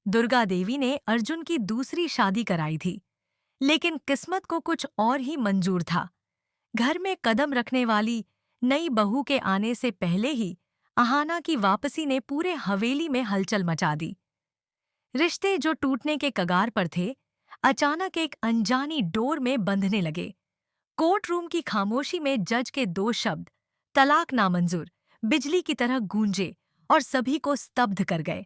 दुर्गा देवी ने अर्जुन की दूसरी शादी कराई थी, लेकिन किस्मत को कुछ और ही मंजूर था। घर में कदम रखने वाली नई बहू के आने से पहले ही अहाना की वापसी ने पूरे हवेली में हलचल मचा दी। रिश्ते जो टूटने के कगार पर थे, अचानक एक अनजानी डोर में बंधने लगे। कोर्ट रूम की खामोशी में जज के दो शब्द, तलाक नामंजूर, बिजली की तरह गूंजे और सभी को स्तब्ध कर गए।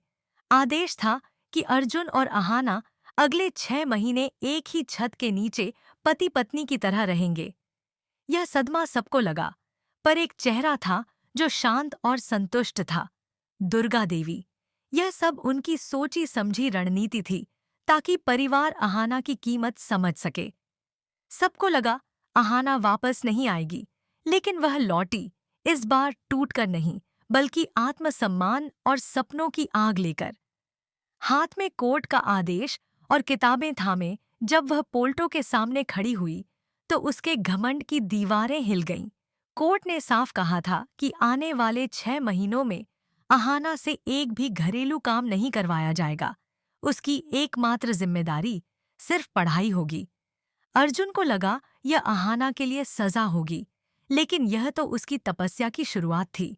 आदेश था कि अर्जुन और अहाना अगले 6 महीने एक ही छत के नीचे पति पत्नी की तरह रहेंगे। यह सदमा सबको लगा, पर एक चेहरा था जो शांत और संतुष्ट था, दुर्गा देवी। यह सब उनकी सोची समझी रणनीति थी, ताकि परिवार अहाना की कीमत समझ सके। सबको लगा अहाना वापस नहीं आएगी, लेकिन वह लौटी, इस बार टूटकर नहीं, बल्कि आत्मसम्मान और सपनों की आग लेकर। हाथ में कोर्ट का आदेश और किताबें थामे जब वह पोल्टो के सामने खड़ी हुई, तो उसके घमंड की दीवारें हिल गईं। कोर्ट ने साफ कहा था कि आने वाले 6 महीनों में अहाना से एक भी घरेलू काम नहीं करवाया जाएगा। उसकी एकमात्र जिम्मेदारी सिर्फ पढ़ाई होगी। अर्जुन को लगा यह अहाना के लिए सजा होगी, लेकिन यह तो उसकी तपस्या की शुरुआत थी।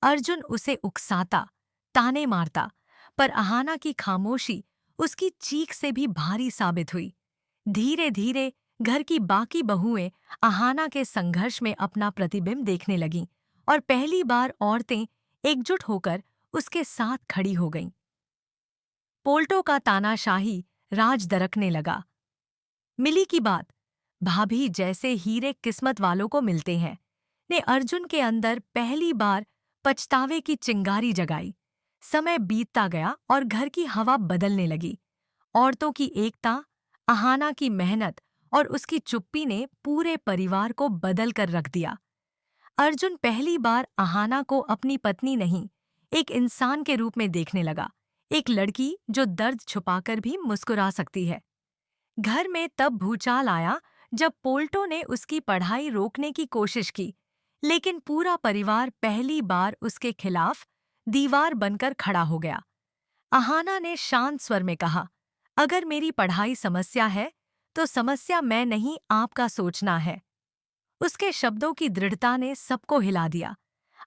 अर्जुन उसे उकसाता, ताने मारता, पर अहाना की खामोशी उसकी चीख से भी भारी साबित हुई। धीरे धीरे घर की बाकी बहुएं अहाना के संघर्ष में अपना प्रतिबिंब देखने लगीं और पहली बार औरतें एकजुट होकर उसके साथ खड़ी हो गईं। पोल्टो का तानाशाही राज दरकने लगा। मिली की बात, भाभी जैसे हीरे किस्मत वालों को मिलते हैं, ने अर्जुन के अंदर पहली बार पछतावे की चिंगारी जगाई। समय बीतता गया और घर की हवा बदलने लगी। औरतों की एकता, अहाना की मेहनत और उसकी चुप्पी ने पूरे परिवार को बदल कर रख दिया। अर्जुन पहली बार अहाना को अपनी पत्नी नहीं, एक इंसान के रूप में देखने लगा, एक लड़की जो दर्द छुपाकर भी मुस्कुरा सकती है। घर में तब भूचाल आया जब पोल्टो ने उसकी पढ़ाई रोकने की कोशिश की, लेकिन पूरा परिवार पहली बार उसके खिलाफ दीवार बनकर खड़ा हो गया। अहाना ने शांत स्वर में कहा, अगर मेरी पढ़ाई समस्या है, तो समस्या मैं नहीं, आपका सोचना है। उसके शब्दों की दृढ़ता ने सबको हिला दिया।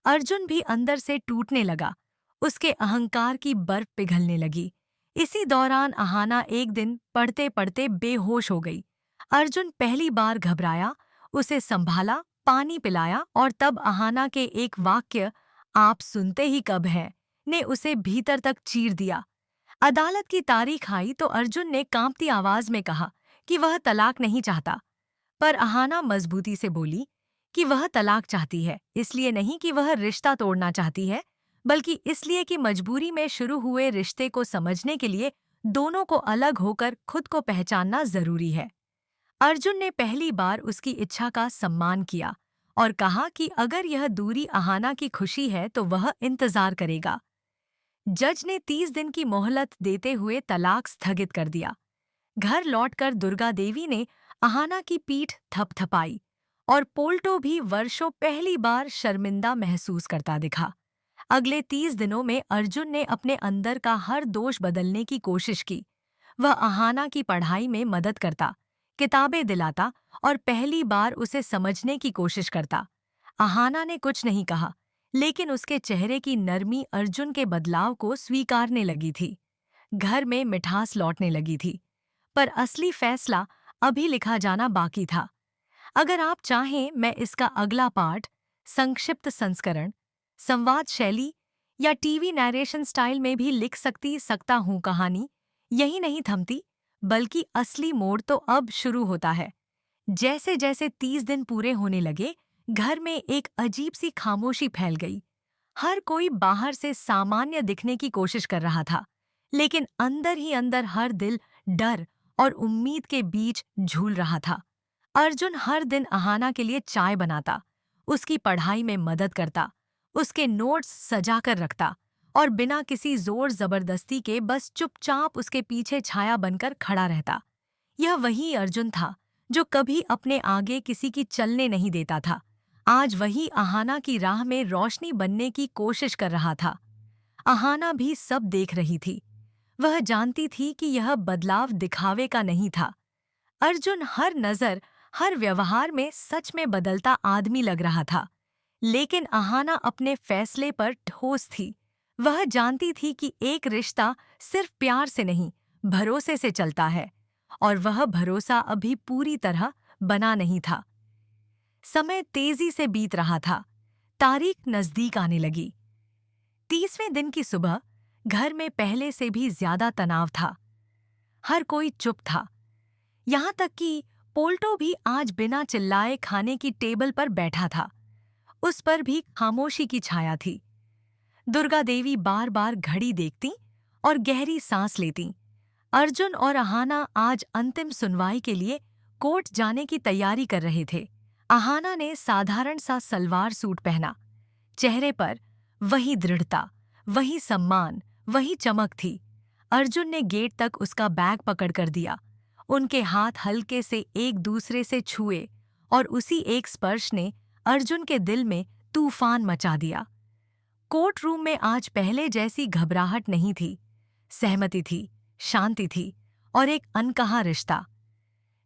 अर्जुन भी अंदर से टूटने लगा, उसके अहंकार की बर्फ पिघलने लगी। इसी दौरान अहाना एक दिन पढ़ते पढ़ते बेहोश हो गई। अर्जुन पहली बार घबराया, उसे संभाला, पानी पिलाया और तब अहाना के एक वाक्य, आप सुनते ही कब हैं, ने उसे भीतर तक चीर दिया। अदालत की तारीख आई तो अर्जुन ने कांपती आवाज में कहा कि वह तलाक नहीं चाहता, पर अहाना मजबूती से बोली कि वह तलाक चाहती है, इसलिए नहीं कि वह रिश्ता तोड़ना चाहती है, बल्कि इसलिए कि मजबूरी में शुरू हुए रिश्ते को समझने के लिए दोनों को अलग होकर खुद को पहचानना जरूरी है। अर्जुन ने पहली बार उसकी इच्छा का सम्मान किया और कहा कि अगर यह दूरी अहाना की खुशी है तो वह इंतजार करेगा। जज ने 30 दिन की मोहलत देते हुए तलाक स्थगित कर दिया। घर लौटकर दुर्गा देवी ने अहाना की पीठ थपथपाई और पोल्टो भी वर्षों पहली बार शर्मिंदा महसूस करता दिखा। अगले 30 दिनों में अर्जुन ने अपने अंदर का हर दोष बदलने की कोशिश की। वह अहाना की पढ़ाई में मदद करता, किताबें दिलाता और पहली बार उसे समझने की कोशिश करता। अहाना ने कुछ नहीं कहा, लेकिन उसके चेहरे की नरमी अर्जुन के बदलाव को स्वीकारने लगी थी। घर में मिठास लौटने लगी थी, पर असली फैसला अभी लिखा जाना बाकी था। अगर आप चाहें, मैं इसका अगला पार्ट, संक्षिप्त संस्करण, संवाद शैली या टीवी नैरेशन स्टाइल में भी लिख सकता हूँ। कहानी यही नहीं थमती, बल्कि असली मोड़ तो अब शुरू होता है। जैसे जैसे 30 दिन पूरे होने लगे, घर में एक अजीब सी खामोशी फैल गई। हर कोई बाहर से सामान्य दिखने की कोशिश कर रहा था, लेकिन अंदर ही अंदर हर दिल डर और उम्मीद के बीच झूल रहा था। अर्जुन हर दिन अहाना के लिए चाय बनाता, उसकी पढ़ाई में मदद करता, उसके नोट्स सजा कर रखता और बिना किसी जोर जबरदस्ती के बस चुपचाप उसके पीछे छाया बनकर खड़ा रहता। यह वही अर्जुन था जो कभी अपने आगे किसी की चलने नहीं देता था। आज वही अहाना की राह में रोशनी बनने की कोशिश कर रहा था। अहाना भी सब देख रही थी। वह जानती थी कि यह बदलाव दिखावे का नहीं था। अर्जुन हर नजर, हर व्यवहार में सच में बदलता आदमी लग रहा था। लेकिन अहाना अपने फैसले पर ठोस थी। वह जानती थी कि एक रिश्ता सिर्फ प्यार से नहीं, भरोसे से चलता है, और वह भरोसा अभी पूरी तरह बना नहीं था। समय तेजी से बीत रहा था। तारीख नजदीक आने लगी। 30वें दिन की सुबह घर में पहले से भी ज्यादा तनाव था। हर कोई चुप था, यहाँ तक कि पोल्टो भी आज बिना चिल्लाए खाने की टेबल पर बैठा था। उस पर भी खामोशी की छाया थी। दुर्गा देवी बार बार घड़ी देखती और गहरी सांस लेती। अर्जुन और अहाना आज अंतिम सुनवाई के लिए कोर्ट जाने की तैयारी कर रहे थे। अहाना ने साधारण सा सलवार सूट पहना। चेहरे पर वही दृढ़ता, वही सम्मान, वही चमक थी। अर्जुन ने गेट तक उसका बैग पकड़ कर दिया। उनके हाथ हल्के से एक दूसरे से छुए और उसी एक स्पर्श ने अर्जुन के दिल में तूफान मचा दिया। कोर्ट रूम में आज पहले जैसी घबराहट नहीं थी। सहमति थी, शांति थी और एक अनकहा रिश्ता।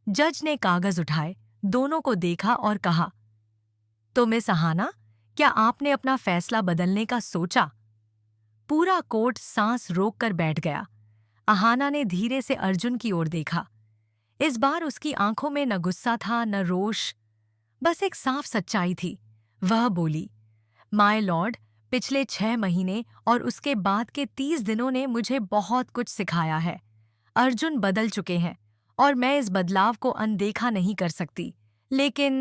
जज ने कागज उठाए, दोनों को देखा और कहा, तो मिस अहाना, क्या आपने अपना फैसला बदलने का सोचा? पूरा कोर्ट सांस रोककर बैठ गया। अहाना ने धीरे से अर्जुन की ओर देखा। इस बार उसकी आंखों में न गुस्सा था न रोष, बस एक साफ सच्चाई थी। वह बोली, माय लॉर्ड, पिछले 6 महीने और उसके बाद के 30 दिनों ने मुझे बहुत कुछ सिखाया है। अर्जुन बदल चुके हैं और मैं इस बदलाव को अनदेखा नहीं कर सकती। लेकिन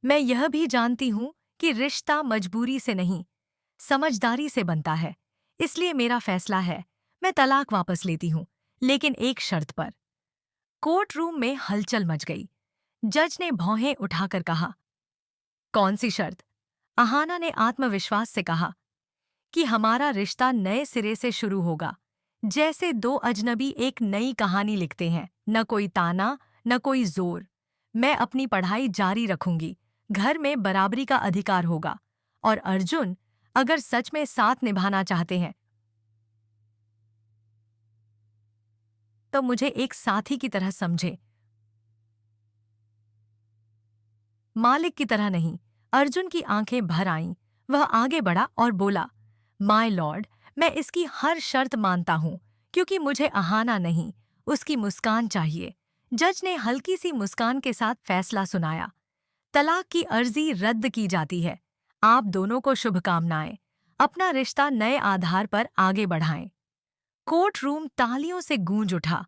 मैं यह भी जानती हूं कि रिश्ता मजबूरी से नहीं, समझदारी से बनता है। इसलिए मेरा फैसला है, मैं तलाक वापस लेती हूं, लेकिन एक शर्त पर। कोर्ट रूम में हलचल मच गई। जज ने भौहें उठाकर कहा, कौन सी शर्त? अहाना ने आत्मविश्वास से कहा कि हमारा रिश्ता नए सिरे से शुरू होगा, जैसे 2 अजनबी एक नई कहानी लिखते हैं। न कोई ताना, न कोई जोर। मैं अपनी पढ़ाई जारी रखूंगी, घर में बराबरी का अधिकार होगा, और अर्जुन, अगर सच में साथ निभाना चाहते हैं तो मुझे एक साथी की तरह समझे, मालिक की तरह नहीं। अर्जुन की आंखें भर आईं। वह आगे बढ़ा और बोला, माय लॉर्ड, मैं इसकी हर शर्त मानता हूं, क्योंकि मुझे अहाना नहीं, उसकी मुस्कान चाहिए। जज ने हल्की सी मुस्कान के साथ फैसला सुनाया, तलाक की अर्जी रद्द की जाती है। आप दोनों को शुभकामनाएं। अपना रिश्ता नए आधार पर आगे बढ़ाएं। कोर्ट रूम तालियों से गूंज उठा।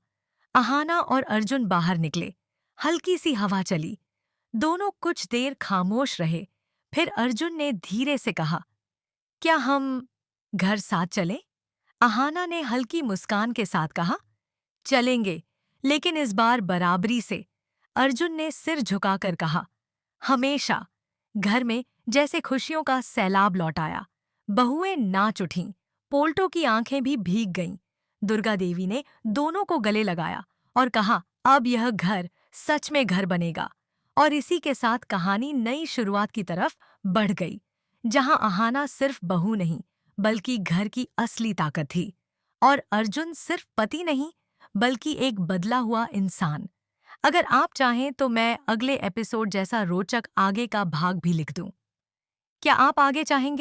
अहाना और अर्जुन बाहर निकले। हल्की सी हवा चली। दोनों कुछ देर खामोश रहे। फिर अर्जुन ने धीरे से कहा, क्या हम घर साथ चलें? अहाना ने हल्की मुस्कान के साथ कहा, चलेंगे, लेकिन इस बार बराबरी से। अर्जुन ने सिर झुकाकर कहा, हमेशा। घर में जैसे खुशियों का सैलाब लौट आया। बहुएं नाच उठीं। पोल्टो की आंखें भी भीग गईं। दुर्गा देवी ने दोनों को गले लगाया और कहा, अब यह घर सच में घर बनेगा। और इसी के साथ कहानी नई शुरुआत की तरफ बढ़ गई, जहां अहाना सिर्फ बहू नहीं, बल्कि घर की असली ताकत थी, और अर्जुन सिर्फ पति नहीं, बल्कि एक बदला हुआ इंसान। अगर आप चाहें तो मैं अगले एपिसोड जैसा रोचक आगे का भाग भी लिख दूं। क्या आप आगे चाहेंगे?